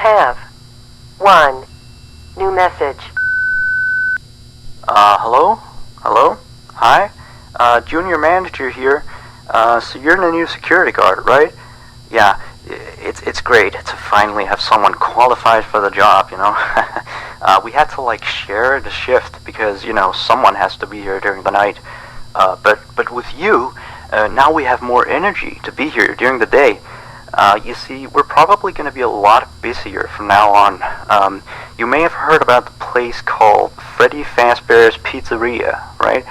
have 1 new message. Hello? Hello? Hi? Junior manager here. So you're the new security guard, right? Yeah, it's great to finally have someone qualified for the job, you know? We had to, like, share the shift because, you know, someone has to be here during the night. But with you, now we have more energy to be here during the day. You see, we're probably going to be a lot busier from now on. You may have heard about the place called Freddy Fazbear's Pizzeria, right?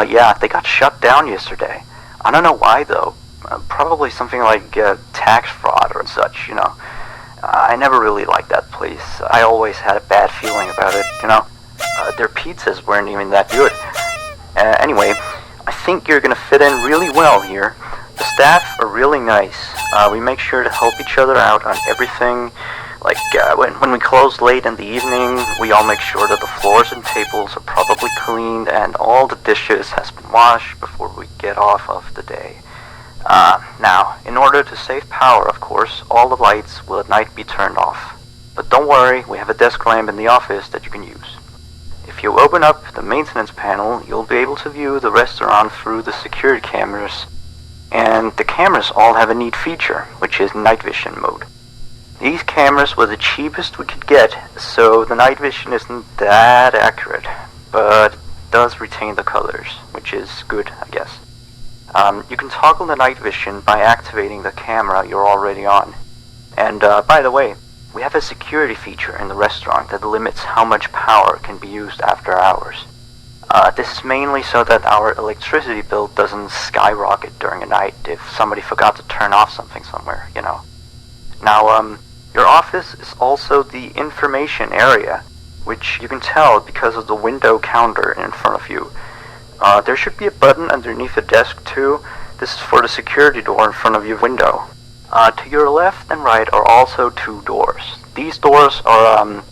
Yeah, they got shut down yesterday. I don't know why, though. Probably something like tax fraud or such, you know. I never really liked that place. I always had a bad feeling about it, you know. Their pizzas weren't even that good. Anyway, I think you're going to fit in really well here. The staff are really nice. We make sure to help each other out on everything. Like, when we close late in the evening, we all make sure that the floors and tables are properly cleaned and all the dishes has been washed before we get off of the day. Now, in order to save power, of course, all the lights will at night be turned off. But don't worry, we have a desk lamp in the office that you can use. If you open up the maintenance panel, you'll be able to view the restaurant through the security cameras. And the cameras all have a neat feature, which is night vision mode. These cameras were the cheapest we could get, so the night vision isn't that accurate, but it does retain the colors, which is good, I guess. You can toggle the night vision by activating the camera you're already on. And by the way, we have a security feature in the restaurant that limits how much power can be used after hours. This is mainly so that our electricity bill doesn't skyrocket during a night if somebody forgot to turn off something somewhere, you know. Now, your office is also the information area, which you can tell because of the window counter in front of you. There should be a button underneath the desk too. This is for the security door in front of your window. To your left and right are also 2 doors. These doors are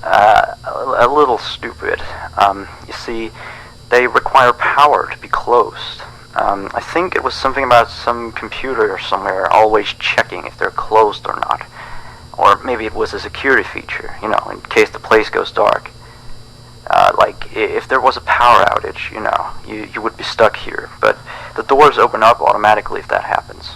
a little stupid. You see, they require power to be closed. I think it was something about some computer somewhere always checking if they're closed or not. Or maybe it was a security feature, you know, in case the place goes dark. Like, if there was a power outage, you know, you would be stuck here. But the doors open up automatically if that happens.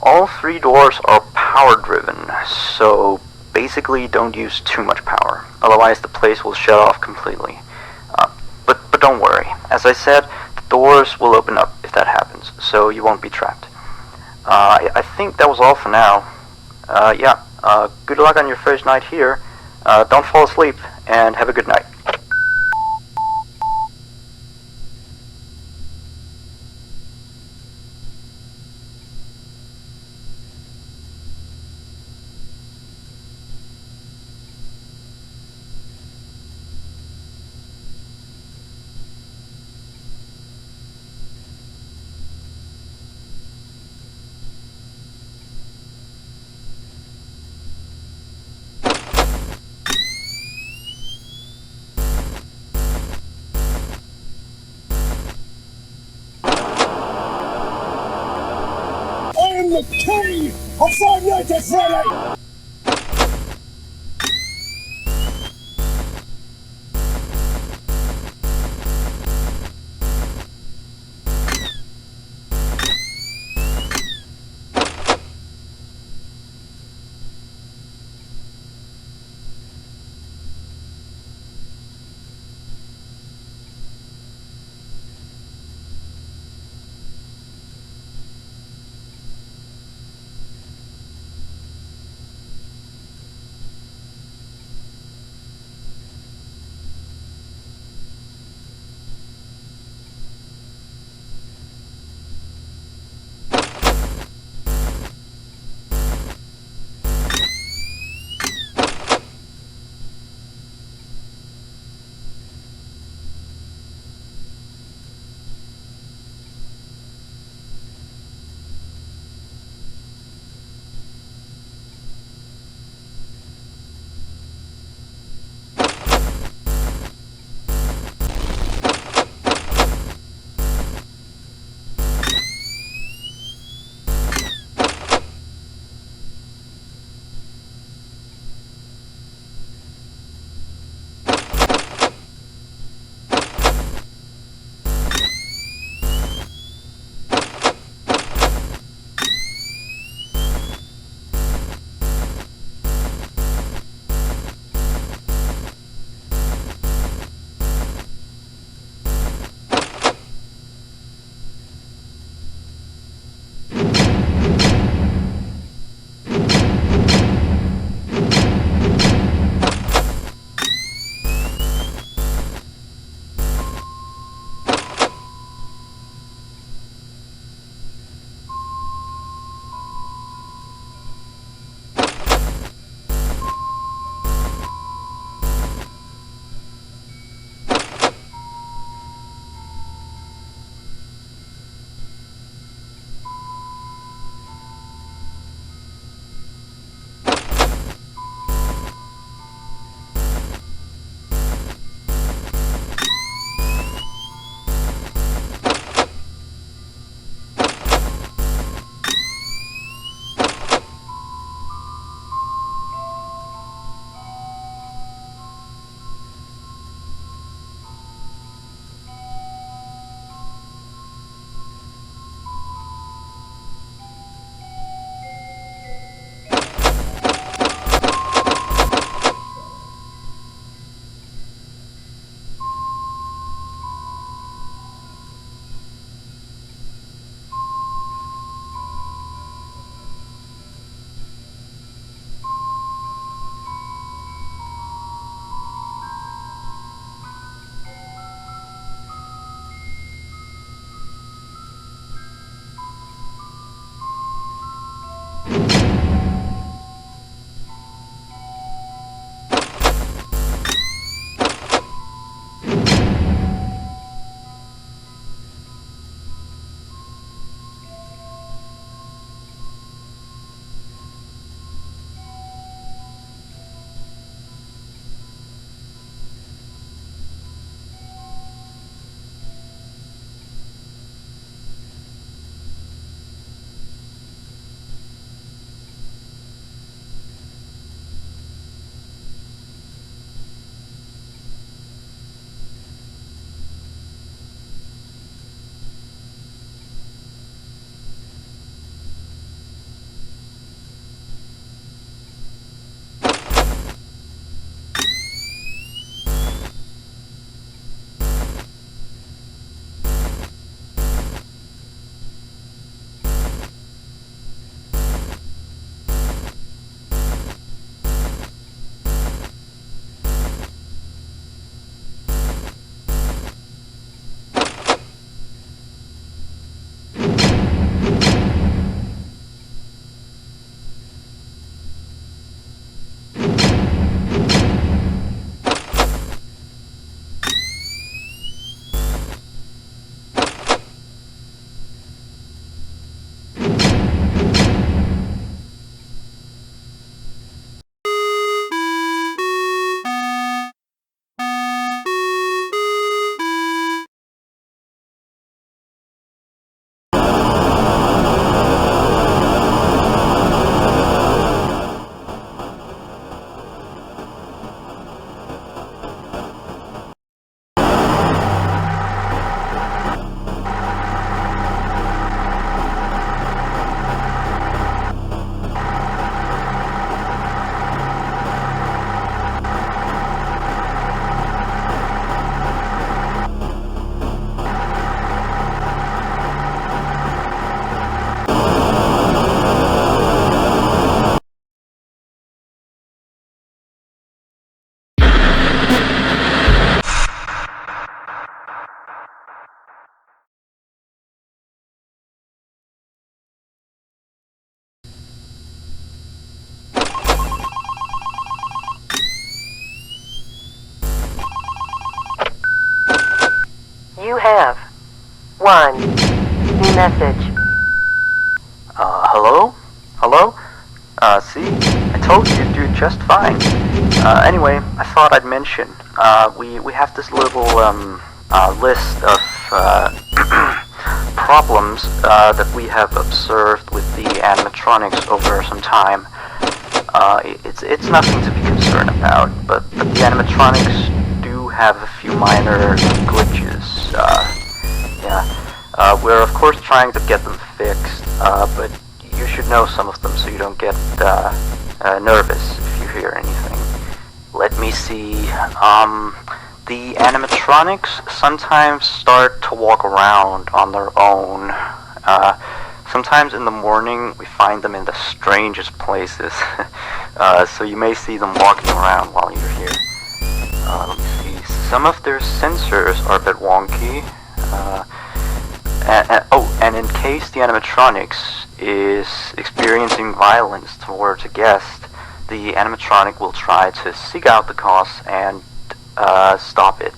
All 3 doors are power-driven, so basically don't use too much power. Otherwise the place will shut off completely. But don't worry. As I said, the doors will open up if that happens, so you won't be trapped. I think that was all for now. Yeah, good luck on your first night here. Don't fall asleep, and have a good night. I am the king of Five Nights at Freddy! have 1 new message. Hello? Hello? See? I told you you'd do just fine. Anyway, I thought I'd mention, we have this little, list of, problems, that we have observed with the animatronics over some time. It's nothing to be concerned about, but the animatronics do have a few minor glitches. We're of course trying to get them fixed, but you should know some of them so you don't get nervous if you hear anything. Let me see. The animatronics sometimes start to walk around on their own. Sometimes in the morning we find them in the strangest places. So you may see them walking around while you're here. Let me see. Some of their sensors are a bit wonky. And in case the animatronics is experiencing violence towards a guest, the animatronic will try to seek out the cause and stop it.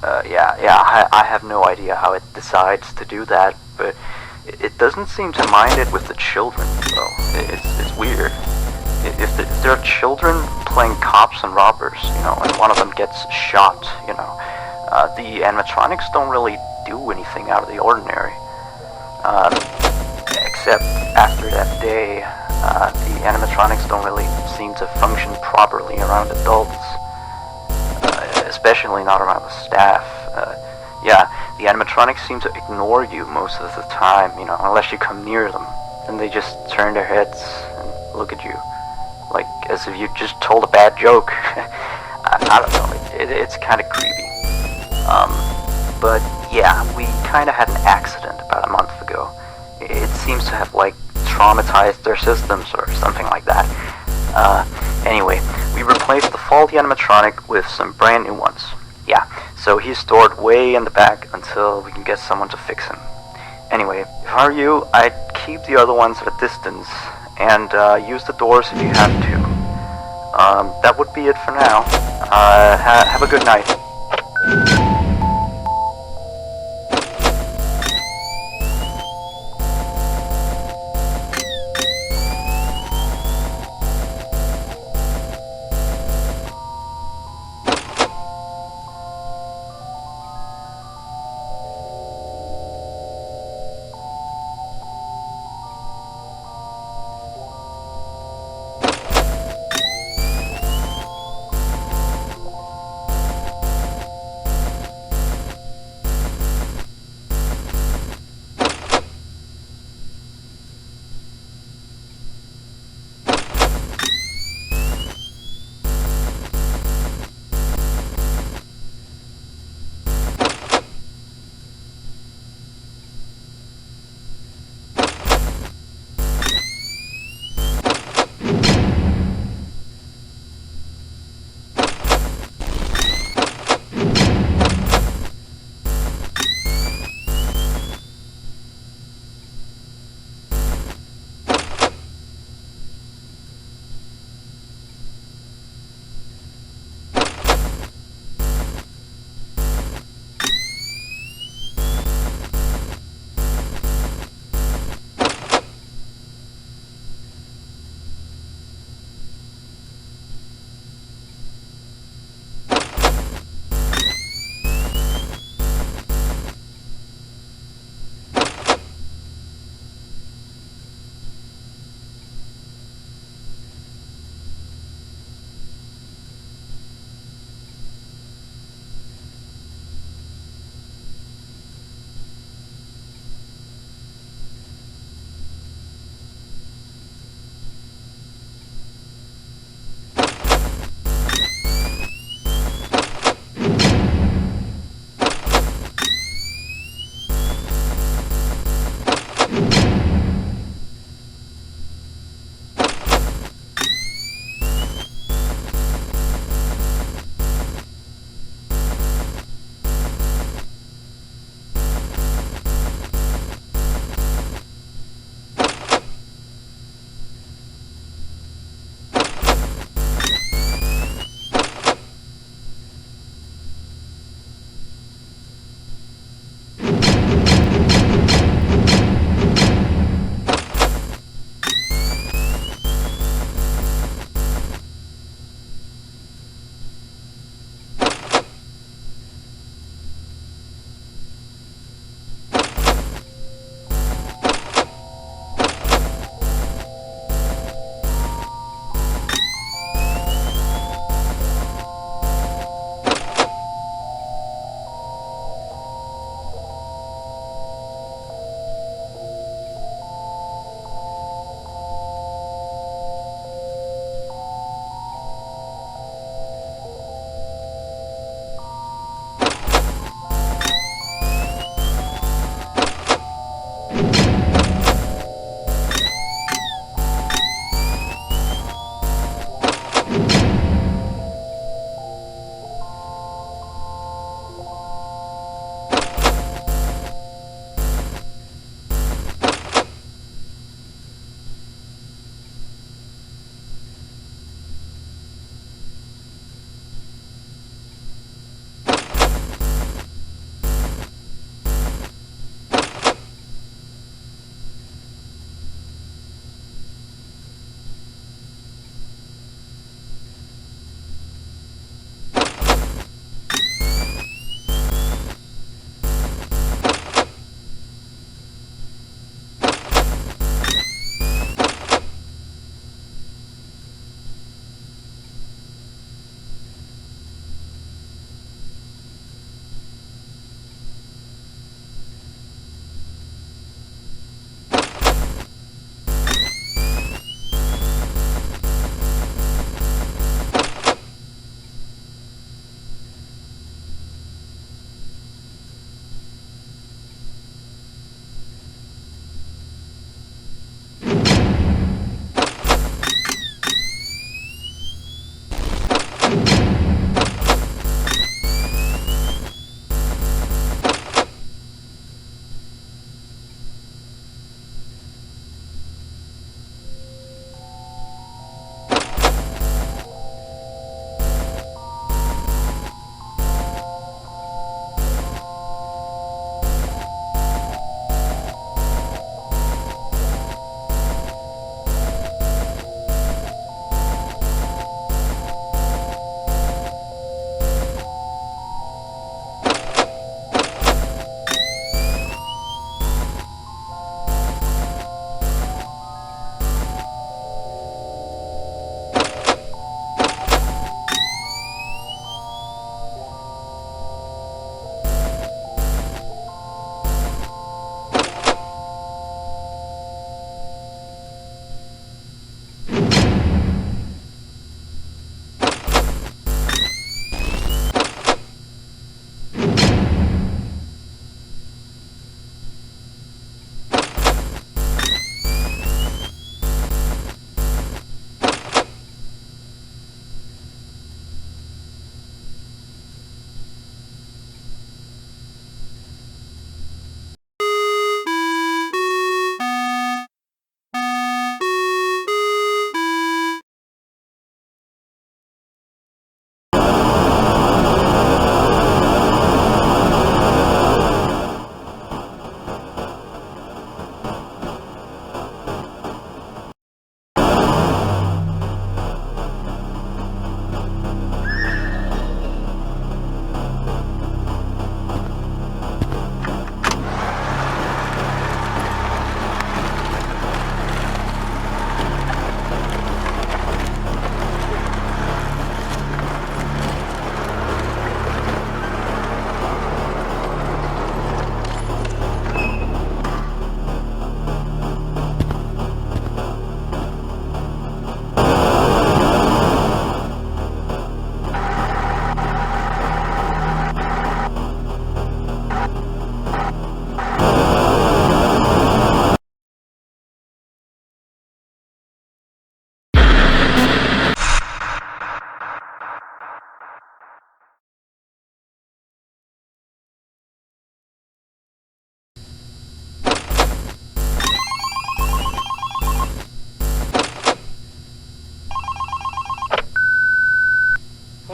I have no idea how it decides to do that, but it doesn't seem to mind it with the children, though. It's weird. If there are children playing cops and robbers, and one of them gets shot, the animatronics don't really do anything out of the ordinary. Except after that day, the animatronics don't really seem to function properly around adults. Especially not around the staff. The animatronics seem to ignore you most of the time, unless you come near them. Then they just turn their heads and look at you, like as if you just told a bad joke. I don't know, it's kind of creepy. But yeah, we kind of had an accident about a month ago. It seems to have, traumatized their systems or something like that. Anyway, we replaced the faulty animatronic with some brand new ones. So he's stored way in the back until we can get someone to fix him. Anyway, if I were you, I'd keep the other ones at a distance and use the doors if you have to. That would be it for now. Have a good night.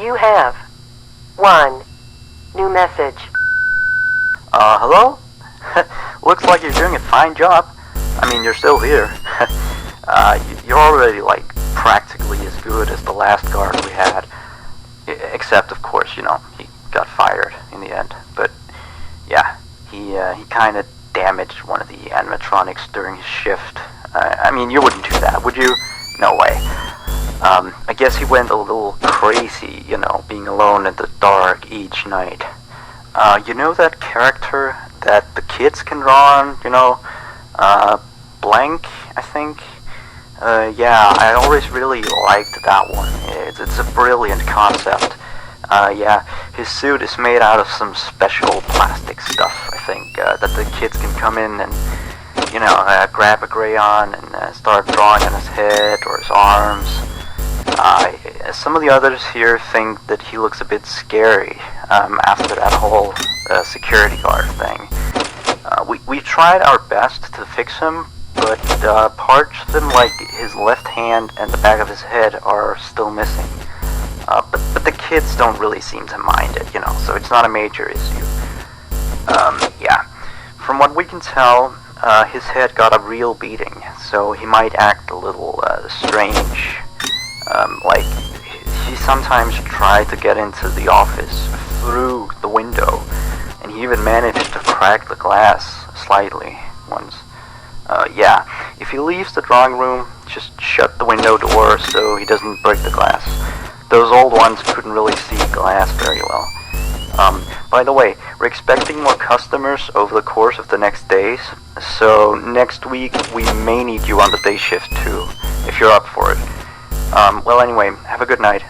You have 1 new message. Hello? Looks like you're doing a fine job. I mean, you're still here. You're already, like, practically as good as the last guard we had. Except, of course, he got fired in the end. But, yeah, he kind of damaged one of the animatronics during his shift. I mean, you wouldn't do that, would you? No way. I guess he went a little crazy, being alone in the dark each night. You know that character that the kids can draw on, Blank, I think? Yeah, I always really liked that one. It's a brilliant concept. Yeah, his suit is made out of some special plastic stuff, I think, that the kids can come in and, grab a crayon and start drawing on his head or his arms. Some of the others here think that he looks a bit scary after that whole security guard thing. We tried our best to fix him, but parts of him, like his left hand and the back of his head, are still missing. But the kids don't really seem to mind it, so it's not a major issue. Yeah. From what we can tell, his head got a real beating, so he might act a little strange. Like, he sometimes tried to get into the office through the window, and he even managed to crack the glass slightly once. Yeah, if he leaves the drawing room, just shut the window door so he doesn't break the glass. Those old ones couldn't really see glass very well. By the way, we're expecting more customers over the course of the next days, so next week we may need you on the day shift too, if you're up for it. Well anyway, have a good night.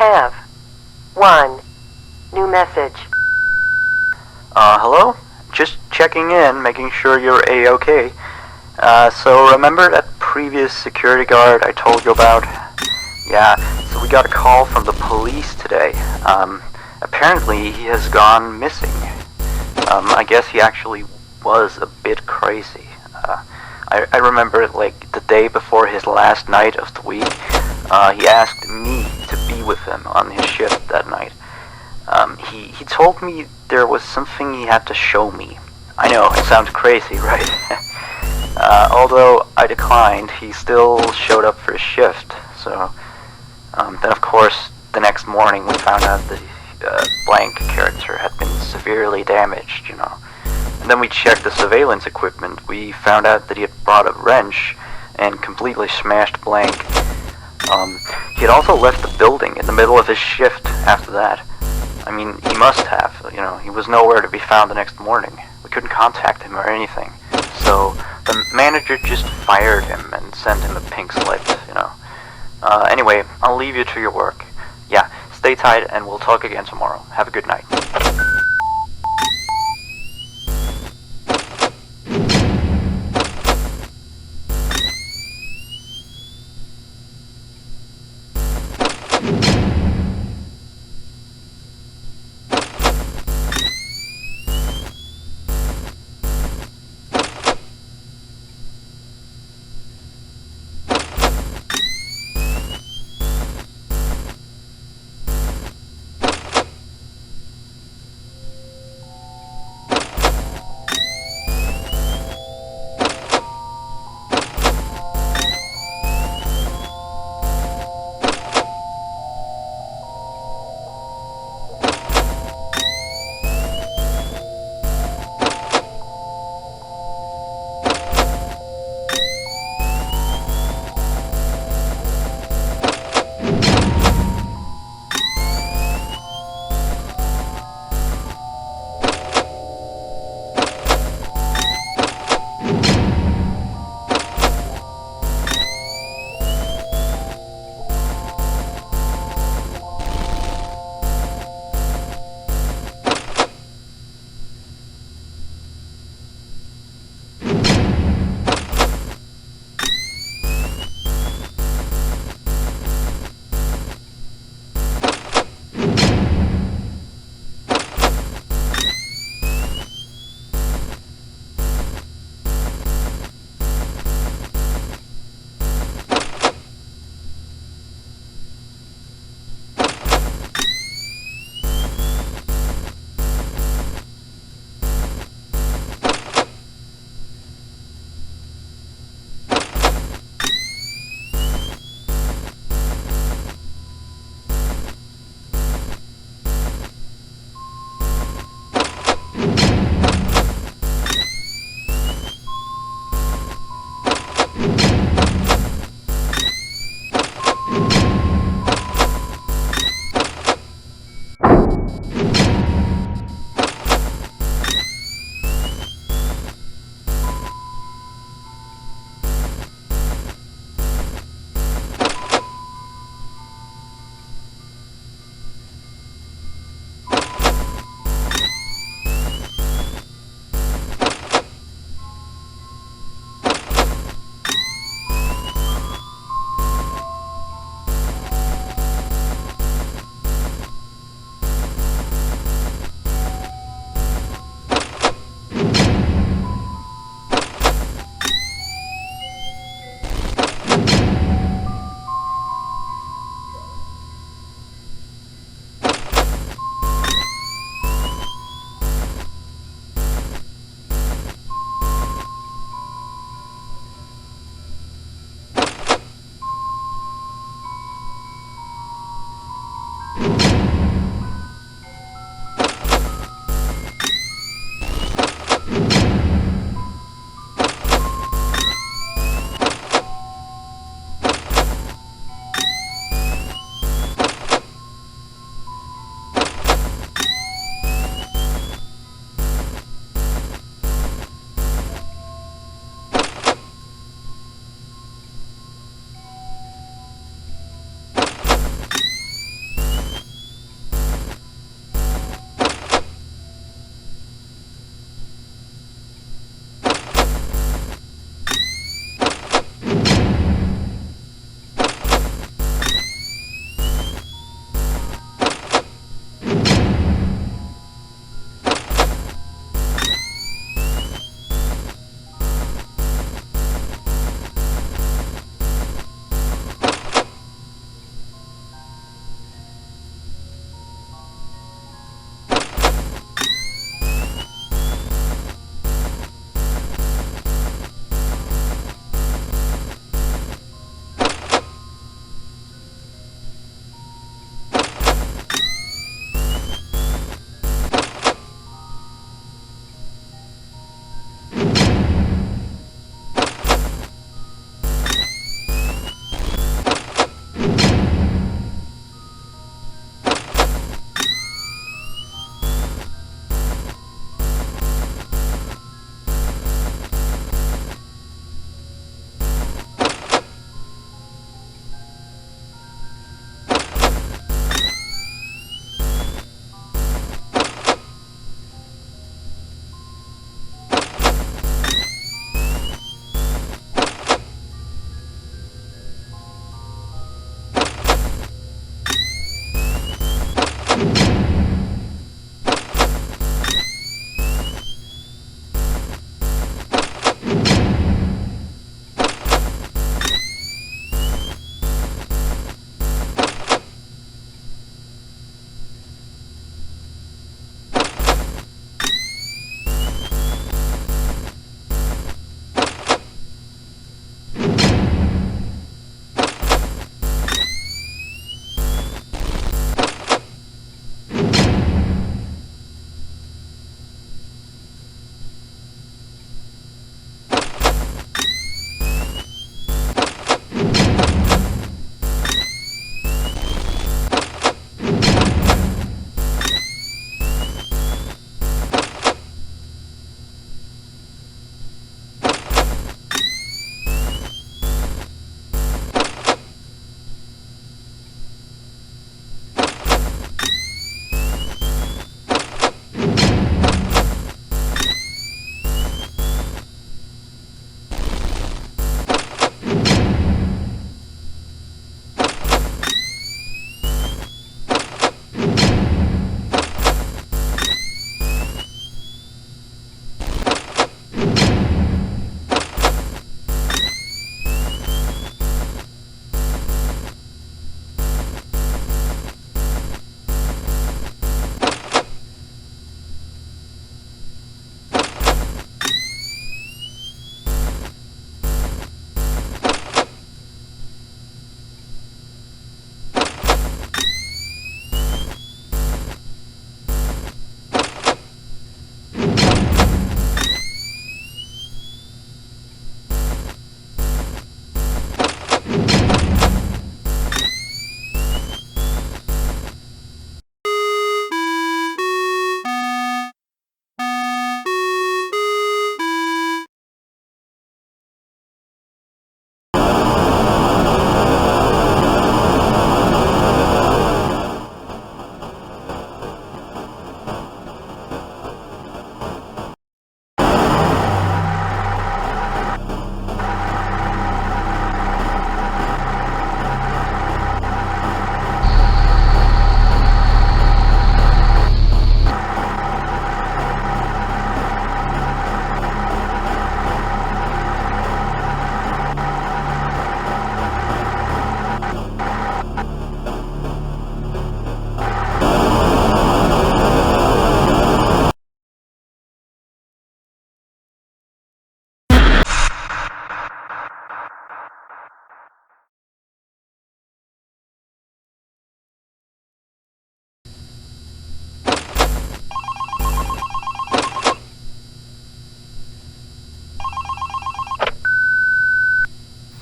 have 1 new message. Hello? Just checking in, making sure you're A-okay. So remember that previous security guard I told you about? Yeah, so we got a call from the police today. Apparently he has gone missing. I guess he actually was a bit crazy. I remember, like, the day before his last night of the week, he asked me to be with him on his shift that night. He told me there was something he had to show me. I know, it sounds crazy, right? Although I declined, he still showed up for his shift, so... then of course, the next morning we found out the blank character had been severely damaged, you know. And then we checked the surveillance equipment. We found out that he had brought a wrench and completely smashed blank. He had also left the building in the middle of his shift after that. I mean, he must have, you know, he was nowhere to be found the next morning. We couldn't contact him or anything. So, the manager just fired him and sent him a pink slip, you know. Anyway, I'll leave you to your work. Yeah, stay tight and we'll talk again tomorrow. Have a good night.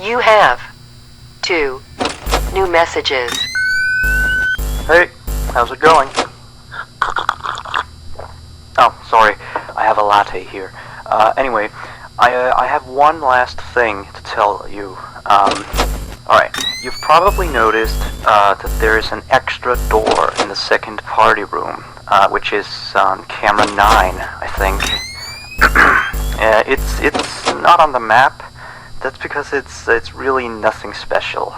You have 2 new messages. Hey, how's it going? Oh, sorry, I have a latte here. Anyway, I have one last thing to tell you. Alright, you've probably noticed that there is an extra door in the second party room, which is on camera 9, I think. It's not on the map. That's because it's really nothing special.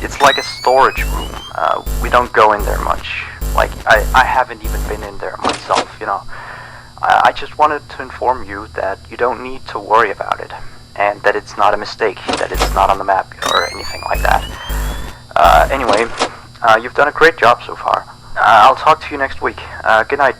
It's like a storage room. We don't go in there much. Like, I haven't even been in there myself, you know. I just wanted to inform you that you don't need to worry about it, and that it's not a mistake, that it's not on the map or anything like that. Anyway, you've done a great job so far. I'll talk to you next week. Good night.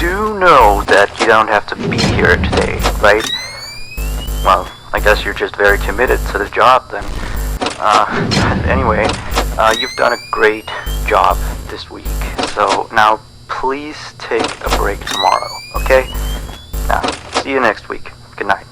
you know that you don't have to be here today, right? Well, I guess you're just very committed to the job then. Anyway, you've done a great job this week, so now please take a break tomorrow, okay? Now, see you next week. Good night.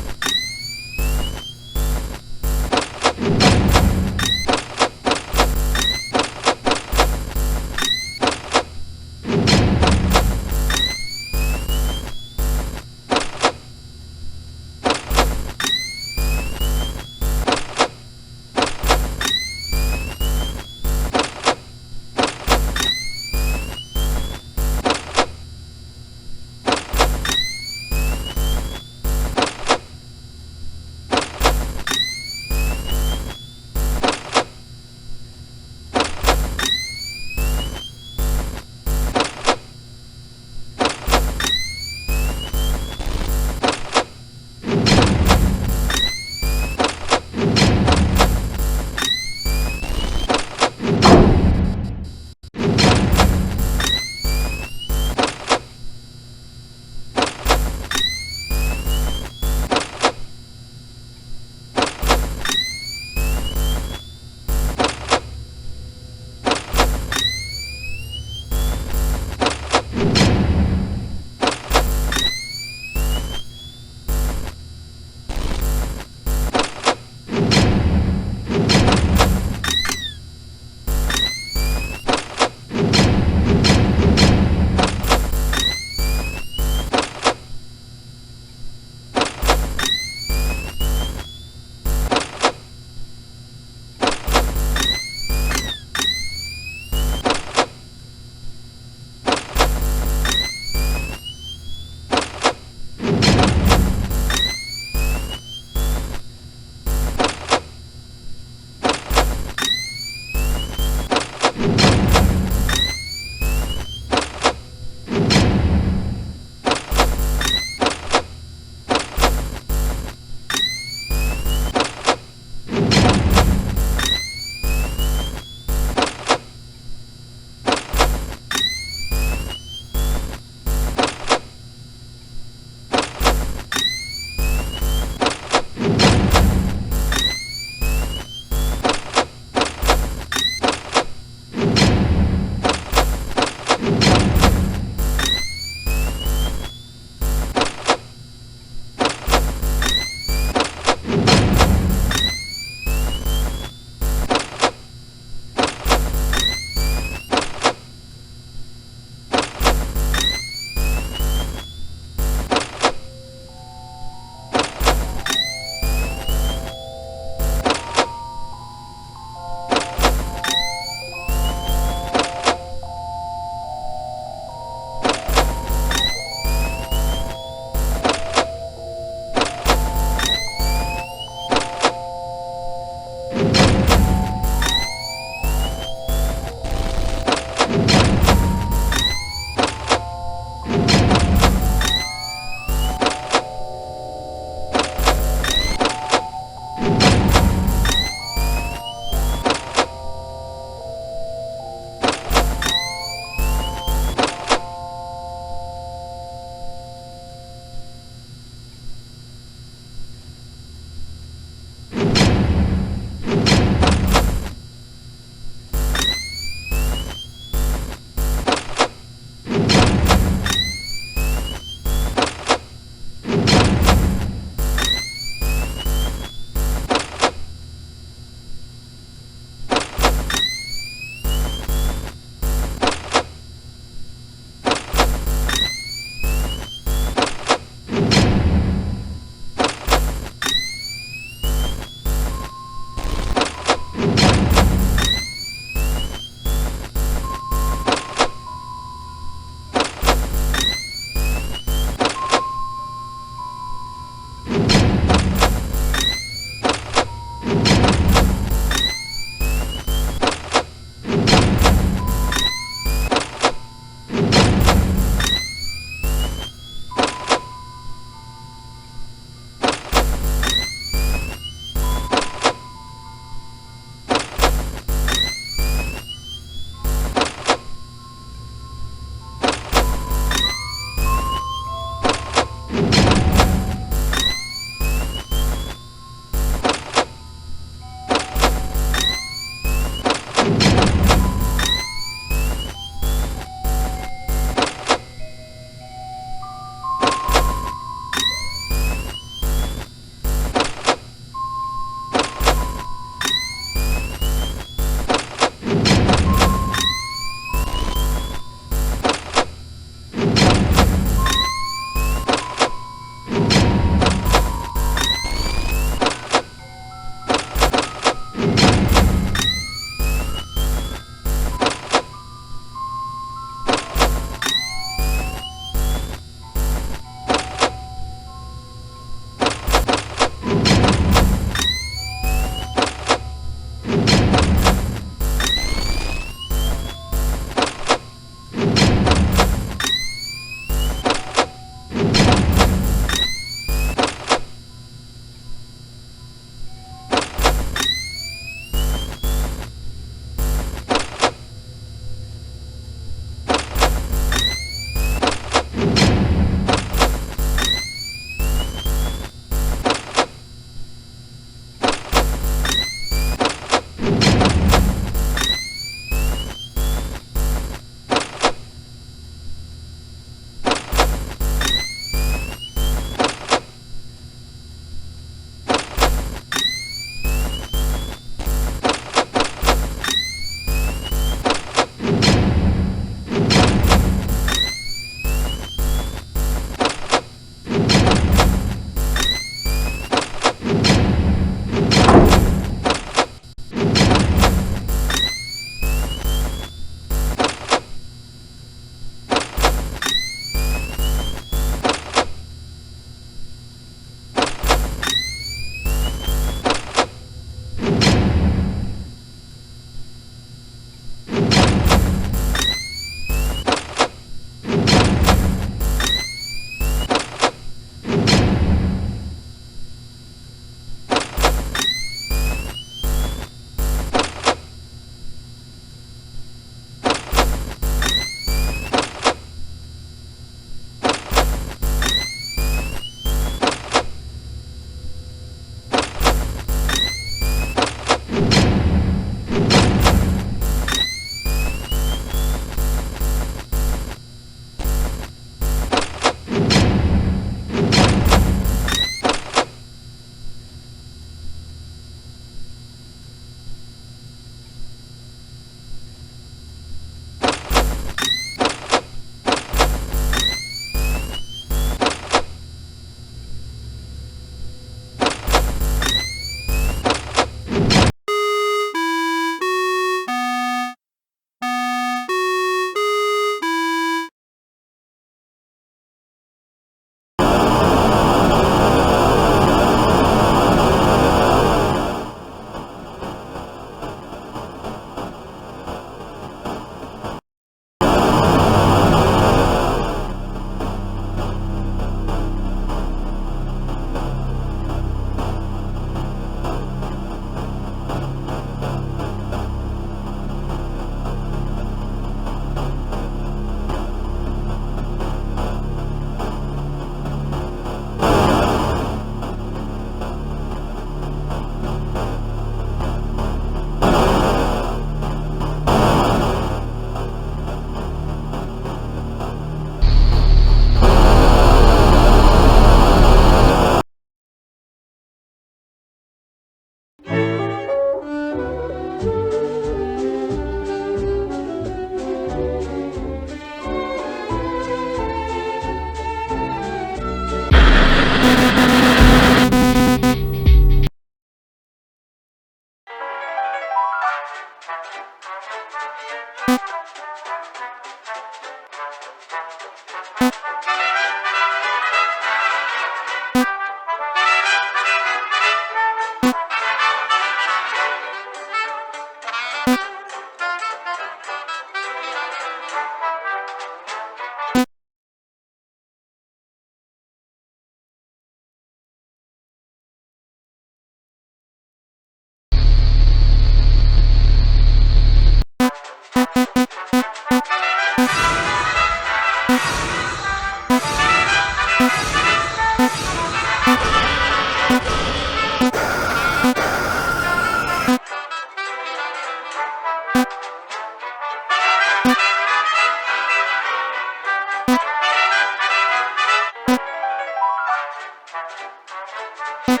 Bye.